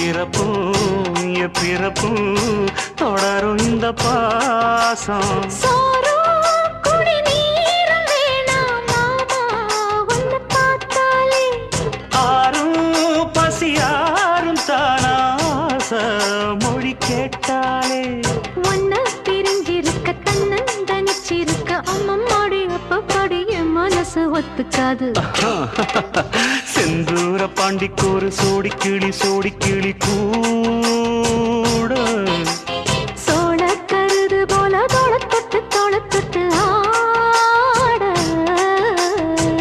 இறப்பும் பிறப்பும் தொடரும் இந்த பாசம் ஆறும் பசியாரும் தானாச மொழி கேட்டாலே ஒன்ன பிரிஞ்சிருக்க தன்னந்தனிச்சிருக்க அம்மம்மாடி அப்பப்படி என் மனசு ஒத்துக்காது செந்தூர பாண்டிக்கு ஒரு சோடி கிளி கூ